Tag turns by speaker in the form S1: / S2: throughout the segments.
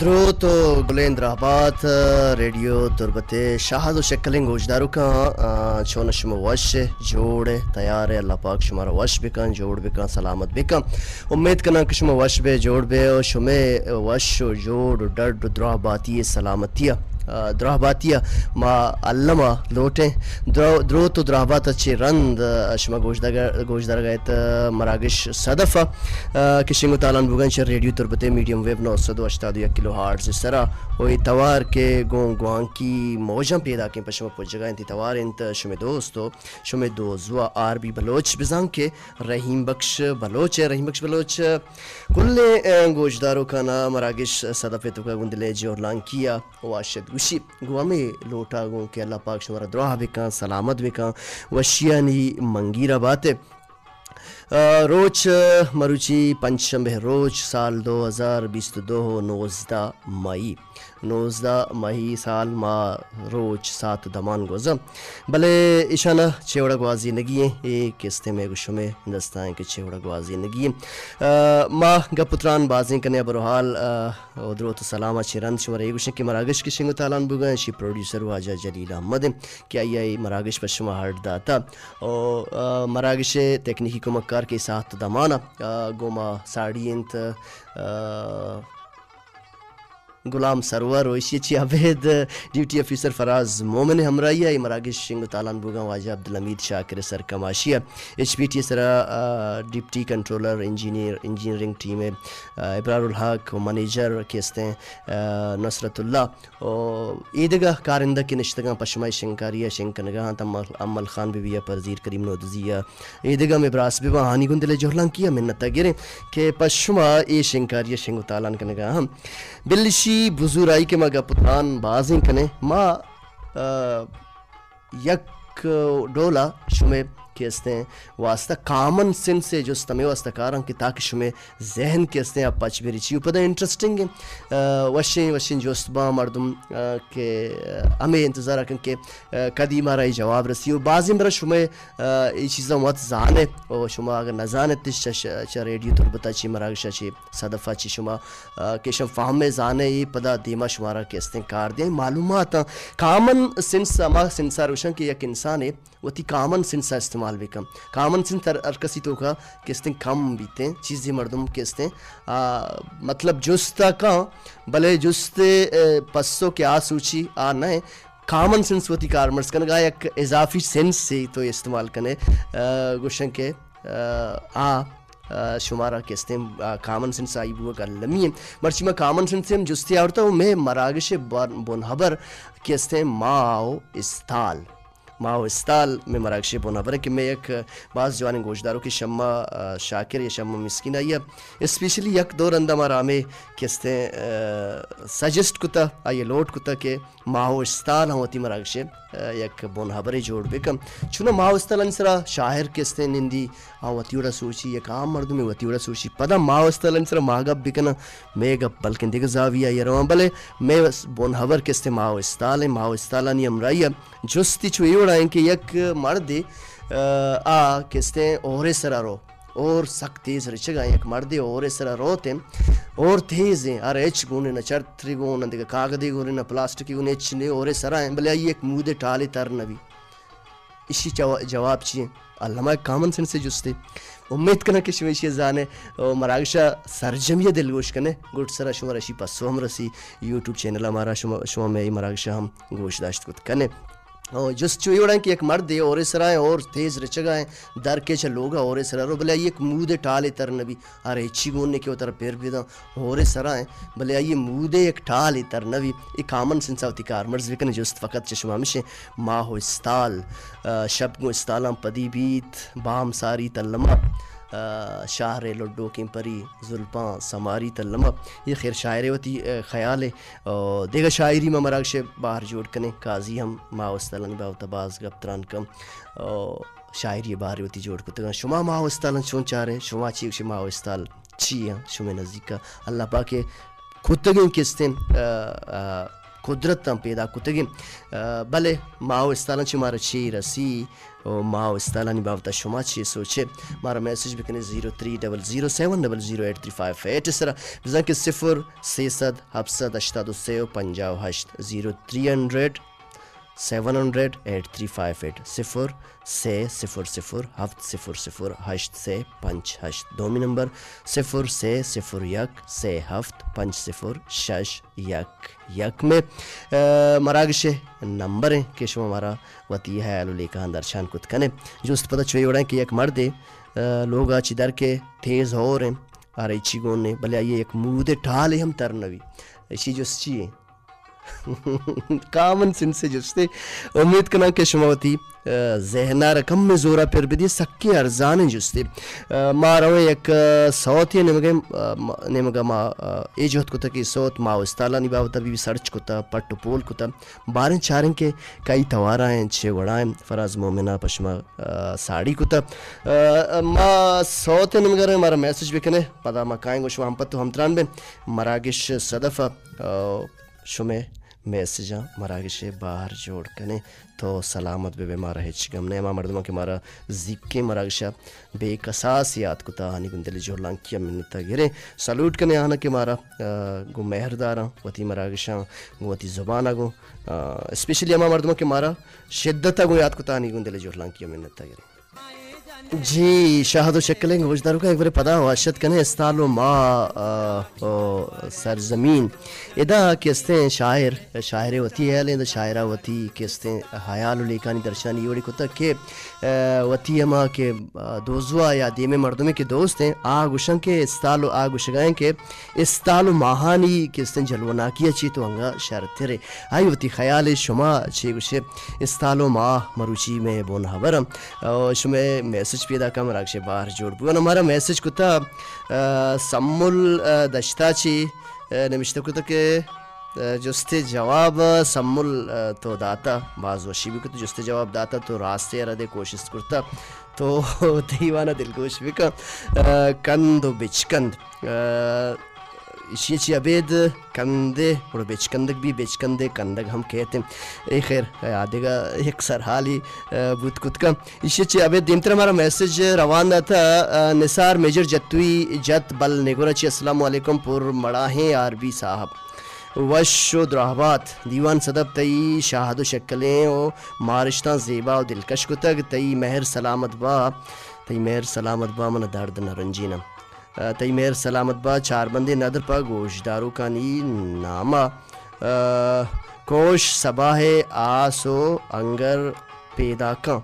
S1: درو تو گلیندر آباد ریڈیو تربتے شاہد و شکلنگ گوشدارو کا چون شما وش جوڑ تیار ہے اللہ پاک شمارا وش بکن جوڑ بکن سلامت بکن امید کرنا کہ شما وش بے جوڑ بے و شما وش و جوڑ و ڈرد و درہ باتی سلامتیہ درہ باتیا ما علمہ لوٹیں درو تو درہ بات اچھی رند شما گوشدار گئیت مراگش صدفہ کشنگو تالان بوگنچ ریڈیو تربتے میڈیم ویب 981 کلو ہارٹز اس طرح وہی توار کے گوان کی موجم پیدا کیں پشما پوچھ جگہ انتی توار انت شمی دوستو شمی دوزوا آر بی بلوچ بزان کے رحیم بخش بلوچ ہے رحیم بخش بلوچ کل گوشداروں کا نا مراگش صدفے تو کا گندلے جور لانکیا واشد گوشی گو میں لوٹا گوں کہ اللہ پاک شمارا دعا بکاں سلامت بکاں وشیانی منگیرہ باتے روچ مروچی پنچشنبہ روچ سال 2022 19 مئی سال ما روچ 7 دمان گوزم بلے اشانہ چیوڑا گوازی نگییں ایک کستے میں گوشمیں ہندوستان کے چیوڑا گوازی نگییں ما گپتران بازیں کنے بروحال ادرو تو سلامہ چرند شمار ایگوشن کہ مراگش کی شنگو تالان بگن شی پروڈیوسر واجہ جلیل احمد کہ آئی مراگش پر شما ہرد داتا اور مراگش تکنیکی کو مکار کے ساتھ دمانا گوما ساڑی انت غلام سرور ویشی چی عبید ڈیوٹی افیسر فراز مومن ہمرائی ہے مراگش شنگو تالان بوگا واجہ عبدالحمید شاکر سرکماشی ہے ایچ پی ٹی سرا ڈپٹی کنٹرولر انجینئرنگ ٹیم ہے ابرار الحق منیجر کیستے ہیں نصرت اللہ اور ایدگاہ کارندہ کی نشتگاں پشمائی شنکاریہ شنکنگاں تم عمل خان بیویہ پرزیر کریم نودزیہ ایدگاہ میں براس بیوہ ہانی گندلے جوہلان کیا منتا گریں کہ پشما ای شنکاریہ شنگو تالان کنگاں ہم بلشی بزرائی کے مگا پتران بازیں کنے ما یک ڈولا شمیں کیستے ہیں واسطہ کامن سنس سے جو استمے واسطہ کارن کہ تاکہ شمیں ذہن کیستے ہیں آپ پچ بیری چیو پدہ انٹرسٹنگ ہے وشیں جو استباہ مردم کہ ہمیں انتظار رکھیں کہ کدی مارا جواب رسیو بازی مرا شمیں یہ چیزاں موت زانے اور شما اگر نزانے تش چا ریڈیو تربتا چی مراگشا چی صدفہ چی شما کہ شما فہم زانے یہ پدہ دیما شمارا کیستے ہیں کار دیں معلومات کامن سنس اما سنسا روشن کہ یک انسان ہے وہ تی کامن سنسا استعمال بھی کم کامن سنس ارکسی تو کا کیستے ہیں کم بیتے ہیں چیزی مردم کیستے ہیں مطلب جستا کان بلے جستے پسو کے سوچی نئے کامن سنس وہ تی کارمرز کنگا یک اضافی سنس سے تو استعمال کنے گوشن کے شمارا کیستے ہیں کامن سنس آئی بوا کا لمی ہے مرچی میں کامن سنس سے ہم جستی آورتا ہوں میں مراگش بنحبر کیستے ہیں ماو استال میں مراگش بنحبر ہے کہ میں ایک بعض جوانی گوشداروں کی شمع شاکر یا شمع مسکین آئی ہے اسپیشلی یک دور اندہ مارا ہمیں کیستے ہیں سجسٹ کتا آئیے لوٹ کتا کہ ماہو استال ہم ہوتی مراگش یک بنحبر جوڑ بکم چونہ ماہو استال انسرا شاہر کیستے ہیں نندی وطیورا سوچی یک عام مردم میں وطیورا سوچی پدا ماہو استال انسرا ماہگب بکنا میں گب بلکن دیکھ زاویہ یا روان بلے میں بنحبر کیستے ماہو استال ہیں ماہو استالانی امرائی جستی چوئی اڑائیں کہ یک مرد کیستے ہیں اورے سرا رو اور سخت تیز رچے گا یک مرد اورے سرا روتے ہیں اور تیز ہیں ایچ گونے نا چرتری گونے نا کاغدی گونے نا پلاسٹکی گونے ایچ نے اورے سرا ہیں بلے آئی ایک مودے ٹالے تر نبی اسی جواب چیئے علامہ کامن سنس سے جستے امید کنا کہ شویشی زانے مراگشہ سرجمیہ دلگوش کنے گوٹ سرا شما رشی پسو ہم رسی یوٹیوب چینل ہمارا شما میں مراگشہ ہم گوش داشت کت کنے جس چوئی اڑائیں کہ ایک مرد ہے اور سرا ہے اور تیز رچگا ہے در کے چلوگا اور سرا رو بلے آئیے ایک مودے ٹالے تر نبی اچھی گوننے کے اتر پیر بیدا اور سرا ہے بلے آئیے مودے ایک ٹالے تر نبی ایک کامن سنساوتی کار مرز بکن جست فقط چشمہ مشے ماہو استال شب گو استالام پدی بیت بام ساری تلمہ شاہر لڈو کیم پری زلپاں سماری تلمہ یہ خیر شاعر ہوتی خیال ہے دیگا شاعری میں مراگش باہر جوڑ کنے قاضی ہم ماہو استالانی باوتا باز گپتران کم شاعری باہر ہوتی جوڑ کتے شما ماہو استالان چون چاہ رہے شما چیک ماہو استال چی ہیں شما نزدیک کا اللہ پاک کتگیں کستیں قدرت پیدا کتگی بلے ماہو استالان چی مارا چی رسی او ماہو استالانی باوتا شما چی سوچے مارا میسیج بکنے 0300700835 اس طرح بزن کہ 0-300-700-858 0300-700-835 0-300-700-858 دومی نمبر 0-300-700-506 میں مراگش نمبر ہیں کہ شما ہمارا وطی ہے علو لے کہاں درشان کت کنے جو اس پتہ چوئی اڑائیں کہ یک مرد لوگا چی در کے تیز ہو رہے ہیں آرہی چی گونے بلے آئیے ایک مود ٹھالے ہم ترنوی اسی جو اس چیئے کامن سن سے جستے امید کنا کہ شماوتی ذہنہ رقم میں زورا پھر بھی دی سکی ارزانے جستے ماروے یک سوت یہ نمگا ما ایجوہت کتا کہ سوت ماو استالانی باوتا بھی سرچ کتا پٹو پول کتا بارن چارن کے کئی توارا ہیں چھے وڑائیں فراز مومنہ پشما ساڑی کتا ما سوت نمگا رہے مارا میسج بکنے پدا ما کائیں گو شما ہم پتو ہم تران بے مراگش صدفہ شمیں میسیجاں مراگش باہر جوڑ کنے تو سلامت بے مارا ہیچ گم نے ماں مردموں کے مارا ذکے مراگشہ بے قصاص یاد کتا آنی گندلی جو لانکیا منتا گرے سلوٹ کنے آنا کے مارا گو مہرداراں وطی مراگشاں گو وطی زبانہ گو اسپیشلی ماں مردموں کے مارا شدتا گو یاد کتا آنی گندلی جو لانکیا منتا گرے جی شاہد و شکلیں گوشداروں کا ایک بارے پدا واشد کنے استالو ما سرزمین ادا کیستے ہیں شاعر وطی ہے لیں دا شاعرہ وطی کیستے ہیں حیالو لیکانی درشانی یوڑی کتا کہ وطی اما کے دوزوا یا دیمے مردمے کے دوست ہیں آگوشن کے استالو آگوشگائیں کے استالو ماہانی کیستے ہیں جلوناکیہ چی تو انگا شرطے رہے آئی وطی خیال شما چی گوشے استالو ماہ مروچی میں بون حبرم شما میسج پیدا کم راکشے باہر جوڑ بگن ہمارا میسج کتا سمول دشتا چی نمشتہ کتا کہ جستے جواب سمول تو داتا بعض وشی بھی کتا جستے جواب داتا تو راستے ردے کوشش کرتا تو دیوانا دلگوش بھی کا کند و بچکند اسی چی عبید کندے اور بیچکندک بھی بیچکندے کندک ہم کہتے ہیں اے خیر آدھے گا ایک سرحالی بود کت کا اسی چی عبید دیمتر ہمارا میسیج روان دا تھا نثار میجر جتوی جت بل نگورا چی السلام علیکم پر مڑاہیں عربی صاحب وشو دراہبات دیوان صدب تئی شاہد و شکلیں و مارشتاں زیبا و دلکش کتگ تئی مہر سلامت با من درد نرنجینا تئی مہر سلامت با چار بندے ندر پا گوشدارو کانی نامہ کوش سباہ آسو انگر پیدا کن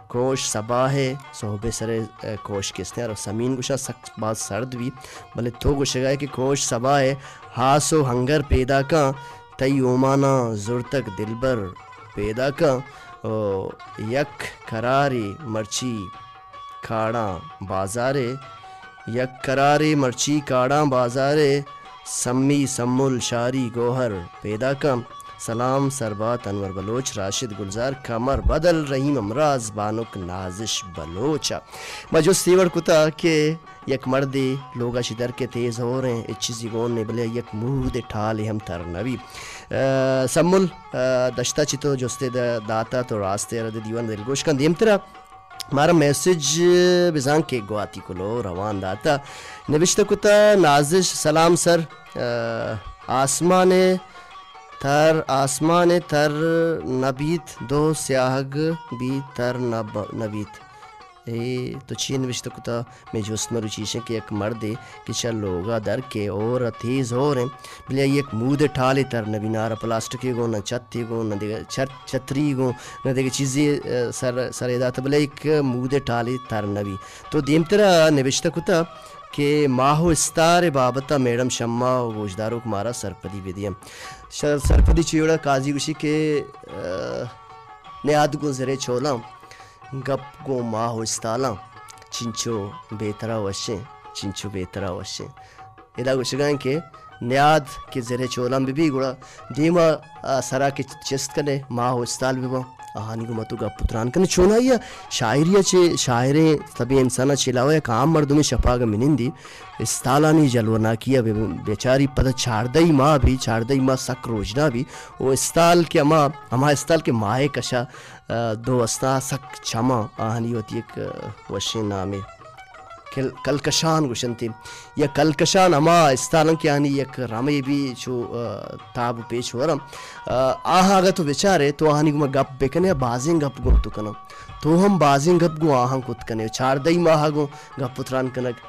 S1: کوش سباہ صحبے سرے کوش کستے ہیں اور سمین گوشا سخت بات سرد بھی بلے تو گوشے گئے کہ کوش سباہ ہاسو ہنگر پیدا کن تئی اومانا زور تک دلبر پیدا کن یک کراری مرچی کھاڑاں بازارے یک کرارے مرچی کاڑاں بازارے سمی سمول شاری گوہر پیدا کم سلام سربات انور بلوچ راشد گلزار کمر بدل رحیم امراض بانک نازش بلوچا مجھو سیور کتا کہ یک مردے لوگا شدر کے تیز ہو رہے ہیں اچھیزی گون نے بلے یک مود ٹھالے ہم ترنوی سمول دشتا چی تو جستے داتا تو راستے رد دیوان دلگوش کن دیمترہ ہمارا میسیج بزان کے گواتی کلو روان داتا نوشتہ کتا نازش سلام سر آسمان تر نبیت دو سیاہگ بھی تر نبیت تو چی نوشتہ کتا میں جو اس مرو چیشیں کہ ایک مردے کہ چل لوگا در کے اور تیز ہو رہے ہیں بلے ایک مود ٹھالے تر نبی نارا پلاسٹکی گو نہ چتی گو نہ دیگا چھتری گو نہ دیگا چیزیں سر ایداتا بلے ایک مود ٹھالے تر نبی تو دیمترہ نوشتہ کتا کہ ماہو استار بابتا میڈم شمع و گوشدارو کمارا سرپدی بیدیم سرپدی چیوڑا کازی گوشی کہ نیاد گو زرے چولاں گپ گو ماہو استالاں چنچو بیترہ وشیں ادا گوشگائیں کہ نیاد کے زرے چولاں بھی گوڑا دیما سرا کے چست کنے ماہو استال بھی آہانی کو متو گپ پتران کنے چونا یا شاعریہ چے شاعریں تبھی انسانہ چلاوے ایک عام مردمی شفاگا منندی استالانی جلونا کیا بیچاری پتہ چاردئی ماہ بھی چاردئی ماہ سک روجنا بھی وہ استال کے ہما استال کے ماہے کشا دو استا سک چما آہانی ہوتی ایک وشین نامے کلکشان گوشنتی یا کلکشان اما استالن کی آنی یک رامی بھی چو تاب پیچ ورم آہا اگر تو بیچارے تو آہانی گو گپ بکنے بازیں گپ گو تو کنم تو ہم بازیں گپ گو آہاں کت کنے چار دئی ماہ گو گپ پتران کنک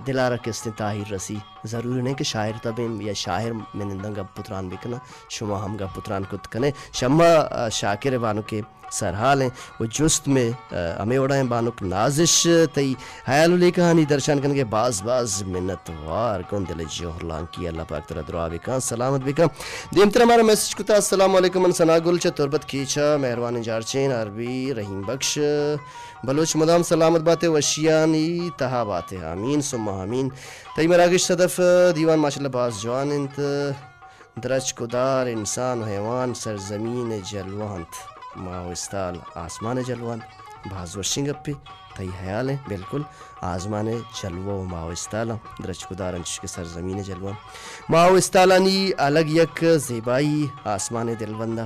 S1: دلارہ کسنے تاہیر رسی ضروری نہیں کہ شاعر تبیں یا شاعر منندن گپ پتران بکنا شما ہم گپ پتران کت کنے شما شاکر بانو کے سرحال ہیں وہ جست میں ہمیں اڑائیں بانک نازش تی حیال لے کہانی درشان کرنے کے باز منتوار کون دل جوہر لان کی اللہ پاک ترہ دعا بکا سلامت بکا دیم تر ہمارا میسج کتا السلام علیکم من سنا گل چا تربت کیچا مہروان جارچین عربی رحیم بخش بلوچ مدام سلامت باتیں وشیانی تہا باتیں آمین ثم آمین تی مراگش صدف دیوان ماشاءاللہ باز جوان انت درج کدار انسان و حیوان سرزمین جلوانت ماہ استال آسمان جلوان بھاز وشنگ اپی تی حیال ہیں بالکل آسمان جلوہ ماہ استالا درج کدار انچ کے سرزمین جلوان ماہ استالانی الگ یک زیبائی آسمان دلوندہ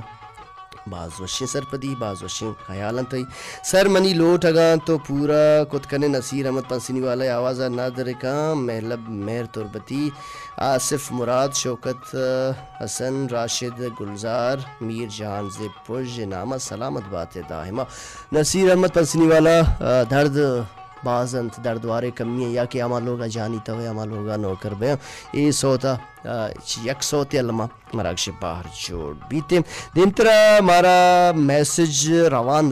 S1: بعض وشیں سرپدی بعض وشیں خیالن تی سر منی لوٹ اگاں تو پورا کت کنے نصیر احمد پنسینی والا آوازہ نادر کام محلب مہر تربتی آصف مراد شوکت حسن راشد گلزار میر جہان زیب پوش نامہ سلامت بات داہمہ نصیر احمد پنسینی والا درد بازنت دردوارے کمی ہیں یا کہ ہما لوگا جانی توے ہما لوگا نوکر بے ای سوتا یک سوتے علمہ مراکش باہر جوڑ بیتے دیم طرح مارا میسج روان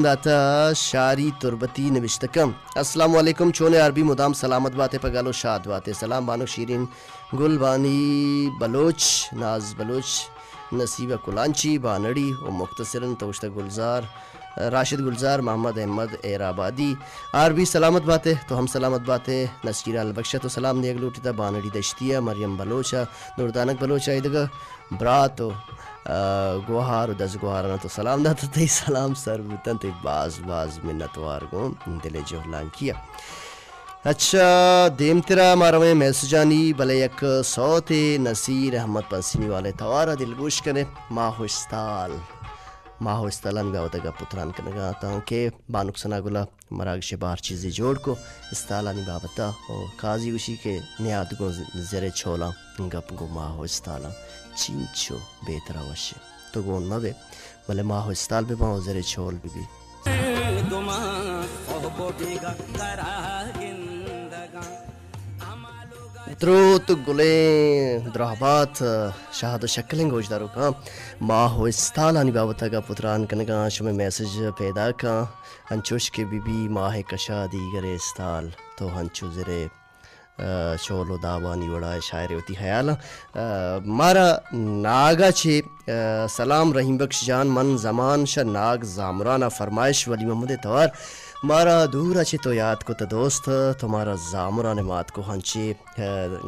S1: داتا شاری تربتی نوشتکم السلام علیکم چونے عربی مدام سلامت باتیں پگالو شاد باتیں سلام بانو شیرین گل بانی بلوچ ناز بلوچ نصیبہ کلانچی بانڑی و مختصراً توشتہ گلزار راشد گلزار محمد احمد ایر آبادی عربی سلامت باتیں تو ہم سلامت باتیں نصیر البخشہ تو سلام دیگ لوٹی تا بانڑی دشتیہ مریم بلوچہ نوردانک بلوچہ ایدگا براتو گوہار و دس گوہارنا تو سلام داتا تی سلام سر بوتن تی باز منتوار گو دل جوہلان کیا اچھا دیم تیرا مارویں میسجانی بلے یک صوت نصیر احمد پنسینی والے توارا دلگوش کنے ماہو استالان بھی آوتا گا پتران کنگا آتا ہوں کہ بانک سنا گلا مراگش بار چیزی جوڑ کو استالانی بابتا اور قاضی اسی کے نیاد گو زیر چھولا گپ گو ماہو استالان چینچو بیترا وشے تو گون مبے بلے ماہو استال بھی باؤں زیر چھول بھی دروت گلیں درہبات شہد و شکلیں گوشدارو کا ماہو استالانی بابتا گا پتران کنگا شمیں میسج پیدا کا ہنچوش کے بی ماہ کشا دیگر استال تو ہنچو زرے چولو داوانی وڑائے شاعر ہوتی خیالا مارا ناگا چھے سلام رحیم بخش جان من زمان شا ناگ زامرانا فرمائش ولی محمد توار مارا دورا چھے تو یاد کو تا دوست تمہارا زامران مات کو ہنچے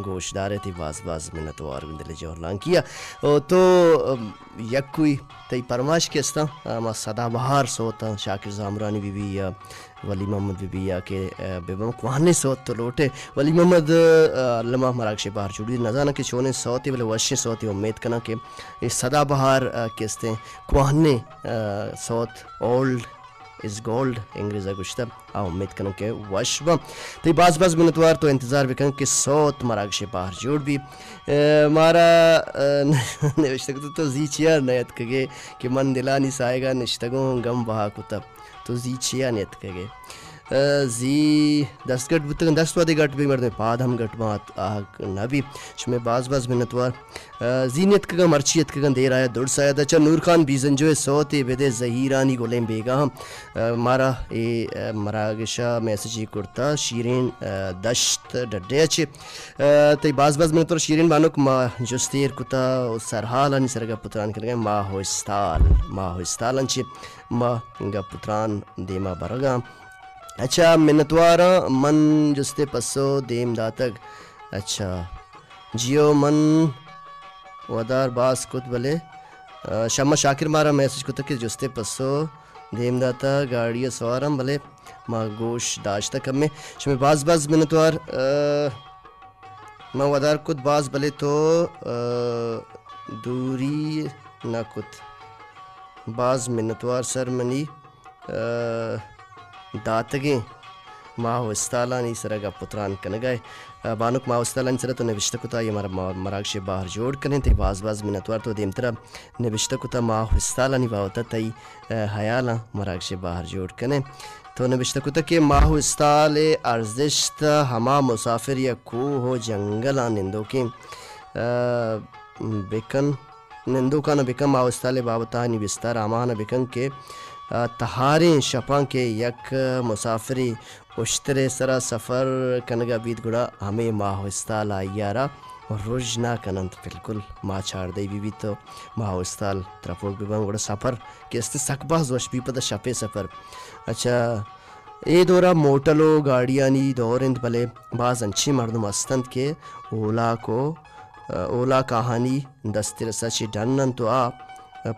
S1: گوش دارے تھی باز منتوار بندل جوہرلان کیا تو یک کوئی تی پرماش کستا ما صدا بہار سوتا شاکر زامرانی بی بی یا ولی محمد بی بی یا کہ بیبا کوہنے سوت تو لوٹے ولی محمد علمہ مراکش باہر چھوڑی نظانہ کہ چھونے سوتے بلے وشے سوتے امید کنا کہ صدا بہار کستے کوہنے سوت اولڈ از گولڈ انگریزہ گشتہ امید کنوں کہ وشبہ تو باز منتوار تو انتظار بکن کہ صوت مراکش باہر جوڑ بھی مارا نوشتگو تو زیچیا نیت کگے کہ من دلانی سائے گا نشتگوں غم بہا کتا تو زیچیا نیت کگے زی دست گٹ بتگن دست وادی گٹ بھی مردیں پاد ہم گٹ بات آگ نبی شمیں باز منتوار زینیت کگا مرچیت کگن دیر آیا دوڑ سایا دا چا نور خان بیزن جو سوتے بیدے زہیرانی گولیں بیگا ہم مارا مراگشا میسجی کرتا شیرین دشت ڈڈے اچھے تی باز منتوار شیرین بانوک ما جستیر کتا سرحالانی سرگا پتران کرگا ماہو استال انچے ما گا پتران دیما برگا اچھا منتوارا من جستے پسو دیم داتگ اچھا جیو من ودار باس کت بلے شمع شاکر مارا میسج کتا کہ جستے پسو دیم داتا گاڑی سوارم بلے ما گوش داشتا کم میں شمی باز منتوار ما ودار کت باز بلے تو دوری نہ کت باز منتوار سر منی داتگیں ماہو استالانی سرگا پتران کنگائے بانک ماہو استالانی سر تو نوشتہ کتا یہ مراکش باہر جوڑ کریں تے باز منتوار تو دیم طرح نوشتہ کتا ماہو استالانی باوتا تی حیالا مراکش باہر جوڑ کریں تو نوشتہ کتا کہ ماہو استال ارزشت ہما مسافر یا کوہ ہو جنگلا نندو کے بکن نندو کا نہ بکن ماہو استال باوتا نوشتہ راما نہ بکن کے تہاریں شپاں کے یک مسافری اشترے سرا سفر کنگا بیت گڑا ہمیں ماہو استال آئیارا رج نہ کنند بالکل ما چھاڑ دے بھی تو ماہو استال ترپوک بھی گڑا سفر کہ اس سک باز وش بھی پتہ شپے سفر اچھا اے دورا موٹلو گاڑیانی دورند بلے باز انچی مردم استند کے اولا کہانی دستر سچی ڈنن تو آ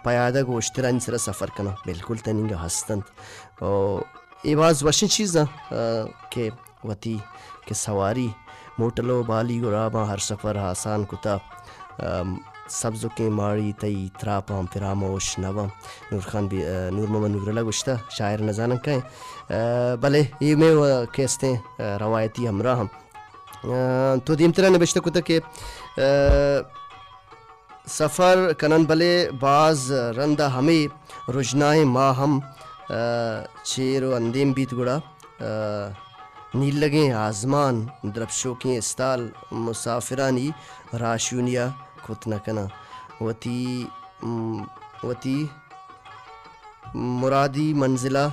S1: پیادہ گوشتران سر سفر کنا بالکل تنینگا ہستند اور یہ باز وشن چیزاں کہ وتی کہ سواری موٹلو بالی گرابا ہر سفر آسان کتا سبزو کے ماڑی تی تراپام فراموش نوام نور محمد نور اللہ گشتہ شاعر نزانن کہیں بلے یہ میں کہستے روایتی ہمراہ ہم تو دیم طرح نبشتہ کتا کہ سفر کنن بلے باز رندہ ہمیں رجنائیں ماں ہم چیر و اندیم بیت گڑا نیل لگیں آزمان درپشو کی استال مسافرانی راشونیا کتنا کنا وتی مرادی منزلہ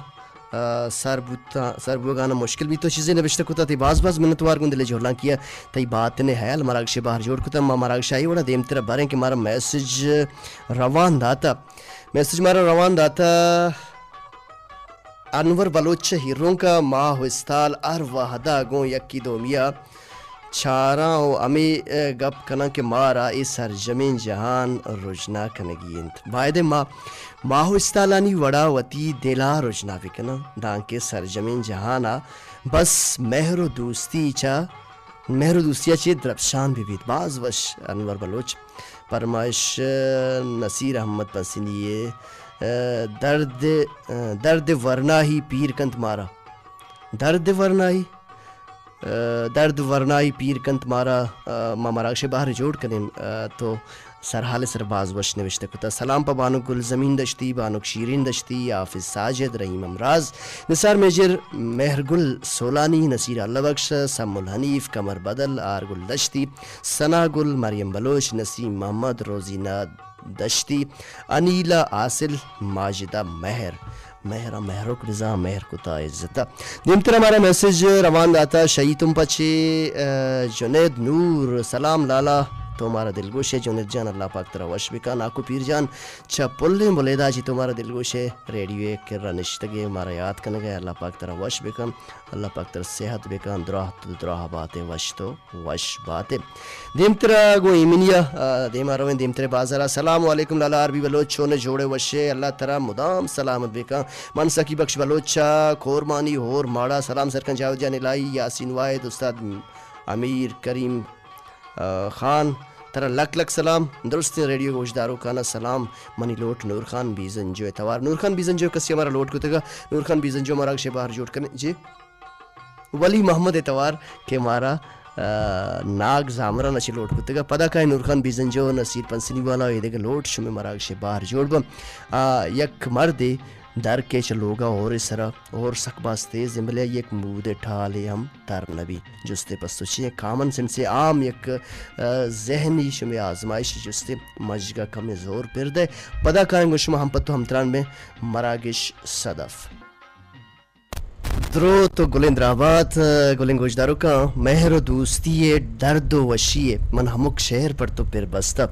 S1: سربوگانا مشکل بھی تو چیزیں نبشتہ کتا تی باز منتوار گندلے جھولان کیا تی بات نے حیال مراکش باہر جوڑ کتا ما مراکش آئی وڑا دیم تیرا باریں کہ مارا میسج روان داتا انور بلوچ ہیروں کا ماہ استال ار وحدہ گوں یکی دومیا چھاراں و امی گپ کنا کہ مارا ای سرجمین جہان رجنا کنگیند باید ماہو استالانی وڑا وتی دلا رجنا بکنا دانکہ سرجمین جہانا بس مہر و دوستیا چی درپشان بھی بیت باز وش انور بلوچ پرمائش نصیر احمد پنسینیے درد ورنہ ہی پیر کنت مارا درد ورنائی پیر کنت مارا ما مراکش باہر جوڑ کریں تو سرحال سر باز وش نوشتہ کتا سلام پا بانک گل زمین دشتی بانک شیرین دشتی حافظ ساجد رحیم امراض نثار میجر مہر گل سولانی نصیر اللہ بخش سم الحنیف کمر بدل آر گل دشتی ثنا گل مریم بلوچ نسیم محمد روزینہ دشتی انیلا آصل ماجدہ مہرک رضا مہر کتا عزتا دیم طرح ہمارا میسج روان داتا شہیتم پچے جنید نور سلام لالا تمہارا دلگوش ہے جنید جان اللہ پاک ترہ وش بکا ناکو پیر جان چھا پلیں بولیدہ جی تمہارا دلگوش ہے ریڈیو ایک کر رنشتگے ہمارا یاد کرنے گئے اللہ پاک ترہ وش بکا اللہ پاک ترہ صحت بکا دراہ باتیں وش تو وش باتیں دیم طرح گو ایمینیا دیم آروین دیم طرح بازارہ السلام علیکم لالا عربی بلوچ چھونے جوڑے وشے اللہ ترہ مدام سلامت بکا منسا کی بخش بلوچا کورمانی ہور ماڑا سلام سرکن جاوید جان الہی یاسین واحد استاد امیر کریم خان ترہ لک سلام درست ریڈیو گوشداروں کانا سلام منی لوٹ نور خان بیزن جو اتوار نور خان بیزن جو کسی ہمارا لوٹ کو تگا نور خان بیزن جو ہمارا باہر جوڑ کرنے جی ولی محمد اتوار کہ ہمارا ناگ زامرہ نچی لوٹ کو تگا پدا کہا نور خان بیزن جو نصیر پنسنی والا یہ دیکھا لوٹ شمی مراکش باہر جوڑ با یک مردے در کے چلوگا اور سرا اور سکباز تیز ملے یک مود ٹھالے ہم تر نبی جستے پستو چیئے کامن سن سے عام یک ذہنی شمی آزمائش جستے مجگا کم زور پر دے پدا کائیں گو شما ہم پتو ہم تران میں مراکش صدف درو تو گلند رابات گلند گوشداروں کا مہر و دوستی درد و وشی من ہمک شہر پر تو پر بستا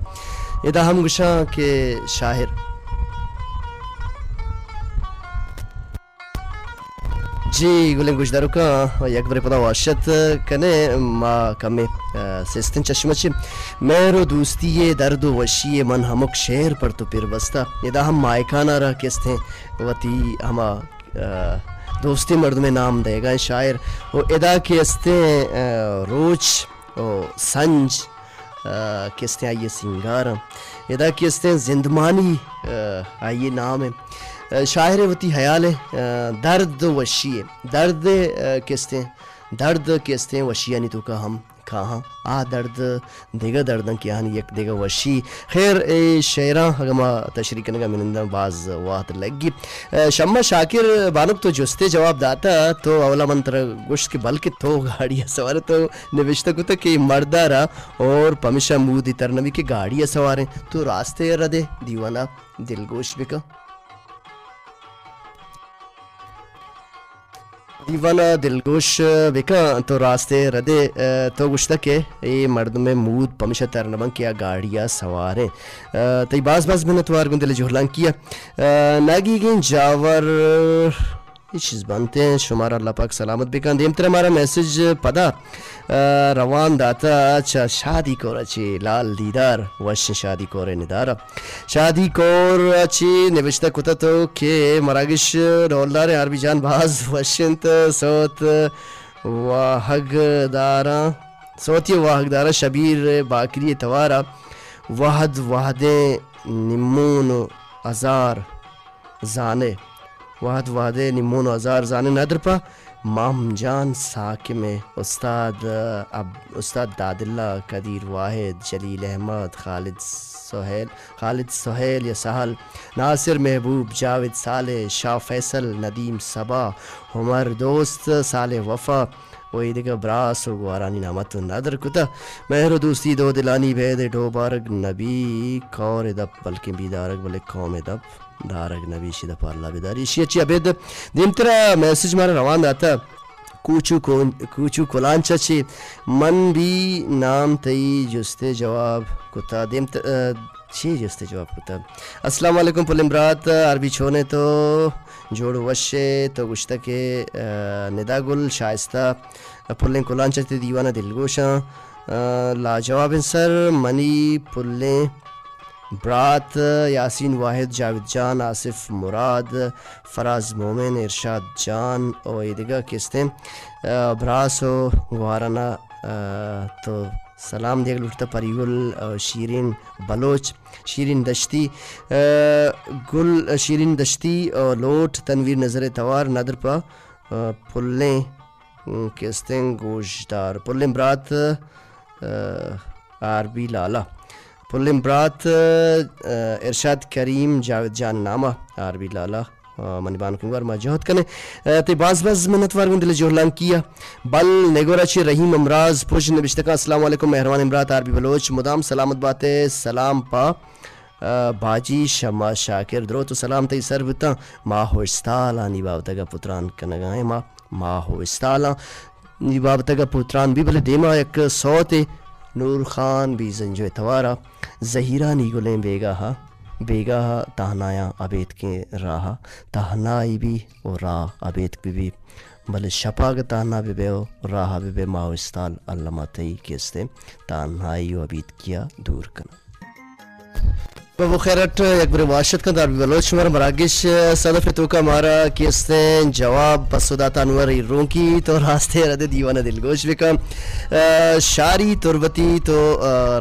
S1: یہ دا ہم گشاں کہ جی گلیں گوشدارو کا یک بر پدا واشت کنے ما کمی سیستن چشمچ مہر و دوستی درد و وشی من ہمک شعر پر تو پھر بستا ادا ہم مائکانا رہ کیستے وتی ہما دوستی مرد میں نام دے گا شاعر وہ ادا کیستے روچ و سنج کیستے آئیے سنگار ادا کیستے زندمانی آئیے نام ہے شاعر وتی حیال درد وشی درد کیستے درد کیستے وشی یعنی تو کا ہم کہاں آ درد دیگا دردن کی آنی یک دیگا وشی خیر اے شعران ہگما تشریح کرنے کا منندہ بعض وقت لگی شمع شاکر بانک تو جستے جواب داتا تو اولا منتر گوشت کے بلکہ تو گاڑی سوار تو نوشتہ کو تا کہ مردارا اور پمیشہ مودی ترنوی کے گاڑی سواریں تو راستے ردے دیوانا دل گوشت بکا دیوانا دلگوش بکا تو راستے ردے تو گشتہ کے یہ مرد میں مود پمیشہ ترنبن کیا گاڑیاں سواریں تی باز منتوار گن دل جہلان کیا ناگی گین جاور یہ چیز بنتے ہیں شمارا اللہ پاک سلامت بکن دیم تر ہمارا میسج پدا روان داتا اچھا شادی کور اچھی لال دیدار وش شادی کور ندارا شادی کور اچھی نوشتہ کتا تو کہ مراگش رولدار عربی جان باز وشنت صوت واہگ دارا صوتی واہگ دارا شبیر باکری توارا وحدیں نمون ازار زانے وحد نمون ازار زانے ندر پا مام جان ساکم استاد داد اللہ قدیر واحد جلیل احمد خالد سہیل یا سہل ناصر محبوب جاوید صالح شاہ فیصل ندیم صبا عمر دوست صالح وفا وہی دیکھا براس و گوارانی نامت نادر کتا مہر و دوستی دو دلانی بید ڈو بارگ نبی کور دب بلکہ بیدارگ بلے قوم دب دارگ نبی شدہ پار اللہ بیداری اسی اچھی عبید دیم ترہ میسج مارا روان داتا کوچو کلانچا چی من بھی نام تی جستے جواب کتا دیم چی جستے جواب کتا السلام علیکم پلمبرات عربی چھونے تو جوڑ وشے تو گشتہ کے ندا گل شائستہ پلیں کلانچا تی دیوانا دلگوشاں لا جواب سر منی پلیں برات یاسین واحد جاوید جان آصف مراد فراز مومن ارشاد جان اور یہ دیگا کستے براس و گوارانا تو سلام دیکھ لوٹتا پریگل شیرین بلوچ شیرین دشتی اور لوٹ تنویر نظر توار نادر پا پلیں کستے گوشدار پلیں برات عربی لالا پلم برات ارشاد کریم جاوید جان نامہ عربی لالا منی بان کنگوار ما جہد کنے تی باز منتوار گن دل جوہلان کیا بل نگورا چی رحیم امراض پوش نبشتکا السلام علیکم مہربان امرات عربی بلوچ مدام سلامت باتے سلام پا باجی شما شاکر درو تو سلام تی سر بتا ما ہو استالا نی بابتگا پتران کنگائیں ما ہو استالا نی بابتگا پتران بھی بلے دیما یک سوتے نور خان بھی زنجو توارا زہیرہ نی گلیں بیگا تہنایا عبید کے راہا تہنائی بھی اور راہ عبید بھی بلے شپا کا تہنا بھی بے راہ بھی بے ماو استال علامہ تئی کیستے تہنائی و عبید کیا دور کنا بابو خیرت یک بر معاشت کا داربی بلوچ مر مراگش صدف تو کا مارا کیستیں جواب پسوداتا نور ایرون کی تو راستے رد دیوانا دلگوش بکا شاری تربتی تو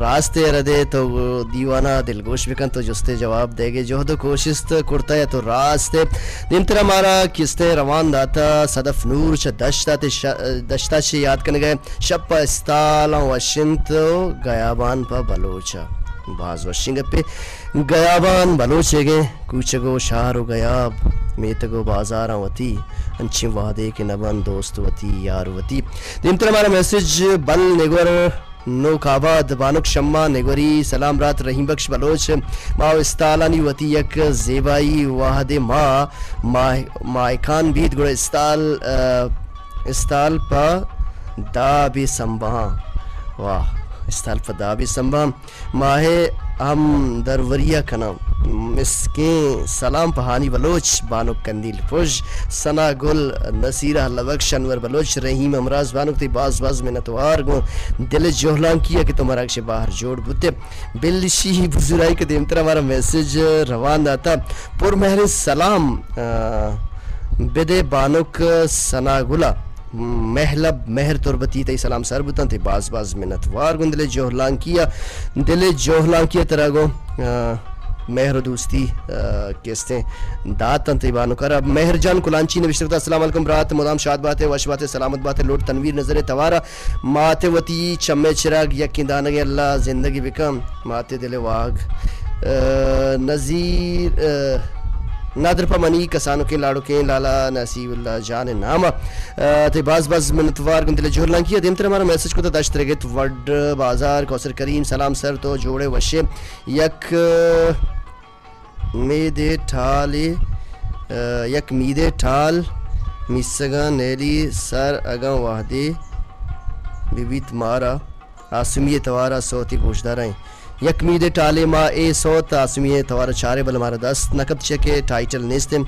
S1: راستے ردے تو دیوانا دلگوش بکن تو جستے جواب دے گے جہد و کوشست کرتا ہے تو راستے نمتر مارا کیستیں روان داتا صدف نور چا دشتا چے یاد کرنے گئے شب پا استالا وشنت گیابان پا بلوچا باز وشنگ پہ گیابان بلوچے گئے کوچگو شہر و گیاب میتگو بازاراں وتی انچی وعدے کے نبن دوست وتی یار وتی دیمتر ہمارا میسج بل نگور نوک آباد بانک شمع نگوری سلام رات رحیم بخش بلوچ ماو استالانی وتی یک زیبائی واحد مائکان بیت گوڑا استال پا دا بی سمبہاں واہ استال پا دا بی سمبہاں ماہ ہم دروریا کنا مسکین سلام پہانی بلوچ بانو کندیل پوش سنا گل نصیرہ لبخش انور بلوچ رحیم امراض بانو تی باز باز منتوار گو دل جوہلان کیا کہ تمہارا کشے باہر جوڑ بوتے بلشی بزرائی کے دیمتر ہمارا میسیج روان داتا پر مہر سلام بدے بانک سنا گلا محلب مہر تربتی تی سلام سر بتن تی باز باز منتوار گو دل جوہلان کیا طرح گو مہر دوستی کہتے ہیں داتن تیبانو کر اب مہر جان کلانچی نے بشترکتا السلام علیکم برات مدام شاد بات ہے وش بات ہے سلامت بات ہے لوٹ تنویر نظر توارا ماتے وطی چمے چراغ یقین دانگے اللہ زندگی بکم ماتے دل واغ نظیر نادر پا منی کسانو کے لاڑو کے لالا نصیب اللہ جان نامہ تی باز باز منتوار گن دل جوہلان کیا دیمتر ہمارا میسج کو تا داشت رگت وڈ بازار کوسر کریم سلام سر تو جوڑے وشے یک میدے ٹھال میسگا نیلی سر اگاں واحدے بیبیت مارا آسمی توارا صوتی گوشدار ہیں یک میدے ٹالے ما اے صوت آسمی توارا چارے بل ہمارا دست نکت چکے ٹائٹل نیستے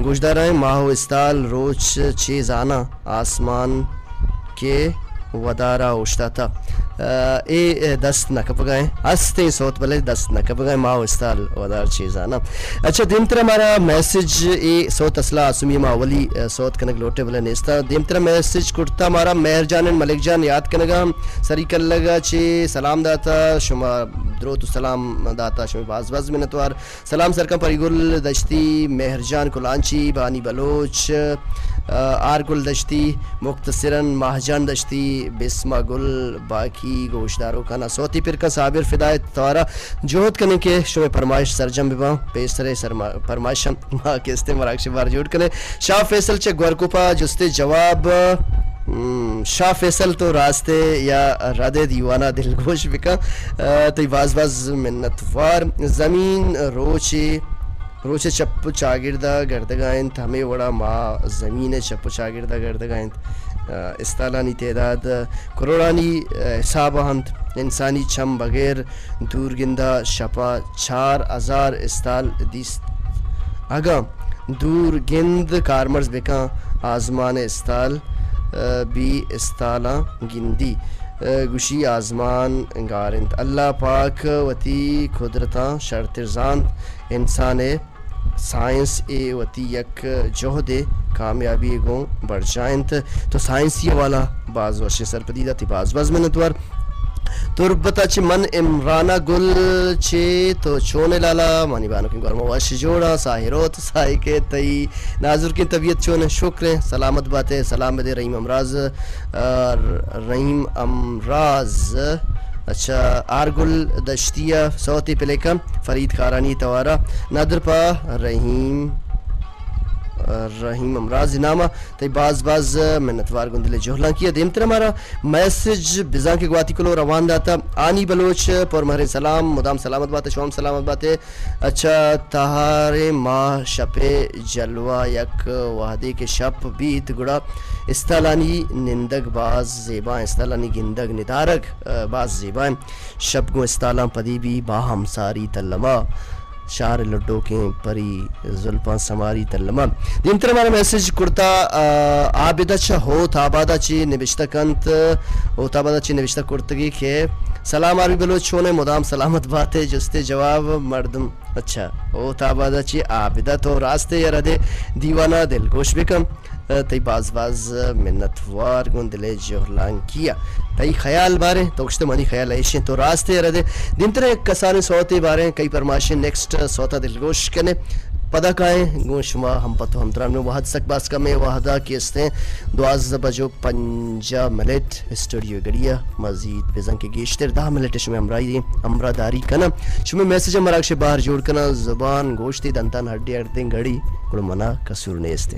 S1: گوشدار ہیں ماہو استال روچ چیز آنا آسمان کے ودارا اوشتا تھا اے دست نکپ گئے ہستے صوت بلے دست نکپ گئے ماں استال ودار چیز آنا اچھا دیمتر ہمارا میسج اے صوت اصلا آسمی ماولی صوت کنگ لوٹے بلے نیستا دیمتر میسج کرتا ہمارا مہر جان ملک جان یاد کنگا سری کل لگا چھے سلام داتا شما دروت سلام داتا شما باز باز منتوار سلام سرکم پری گل دشتی مہر جان کلانچی بانی بلوچ آر گل دشتی مختصراً ماہجان دشتی بسمہ گل باقی گوشداروں کا نا صوتی پر کا صابر فدایت توارا جوہد کرنے کے شمع فرمائش سرجم ببا پیسرے فرمائش ماں کے استعمال بار جوڑ کرنے شاہ فیصل چے گورکوپا جستے جواب شاہ فیصل تو راستے یا رادے دیوانا دل گوش بکا تی باز باز منتوار زمین روچے چپ چاگردہ گردگائن ہمیں وڑا ماں زمین چپ چاگردہ گردگائن استالانی تعداد کروڑانی حساب ہند انسانی چھم بغیر دور گندہ شپا 4000 استال دیس اگا دور گند کارمرز بکاں آزمان استال بھی استالا گندی گوشی آزمان گارند اللہ پاک وتی قدرتاں شرطرزان انسان سائنس اے وتی یک جوہد کامیابی گوں بڑھ جائنت تو سائنسی والا باز وشے سرپدیدہ تی باز باز منتوار تربتا چھ من عمرانہ گل چھے تو چونے لالا مانی بانو کی گورمہ واش جوڑا ساہروت ساہی کے تئی ناظر کی طبیعت چونے شکر سلامت باتیں سلام بدے رحیم امراض اچھا آرگل دشتیہ صوتی پلیکم فرید خارانی توارا نادر پا رحیم امراض نامہ تی باز باز منتوار گندلے جوہلان کیا دیمتر ہمارا میسج بزان کے گواتی کلو روان داتا آنی بلوچ پر مہر سلام مدام سلامت بات شوام سلامت بات اچھا تہارے ماہ شپے جلوہ یک وحدے کے شپ بیت گڑا استالانی نندگ باز زیبائیں استالانی گندگ ندارگ باز زیبائیں شپ گو استالان پدی بھی باہم ساری تلما شار لڈو کے پری زلپاں سماری تلما دیمتر ہمارا میسج کرتا آبدہ چھا ہوت آبادہ چی نبشتہ کنت ہوت آبادہ چی نبشتہ کرتگی کہ سلام عربی بلوچ چھونے مدام سلامت باتیں جستے جواب مردم اچھا ہوت آبادہ چی آبدہ تو راستے یا ردے دیوانا دل گوش بکم تی باز باز منتوار گندلے جوہلان کیا تی خیال بارے توکشتے مانی خیال ایشیں تو راستے ردے دیمتر ایک کسانے صوتے بارے کئی پرماشیں نیکسٹ صوتہ دلگوش کنے پدا کائیں گون شما ہم پتو ہم ترام میں وحد سک باس کمیں وحدہ کیستے 12:05 منٹ اسٹوڈیو گڑیا مزید بیزن کے گیشتر 10 منٹ شما امرہ داری کنا شما میسیج مراکش باہر جوڑ کنا زبان گوشتی دنتان ہڈی اردیں گڑی کڑو منا کسور نیستے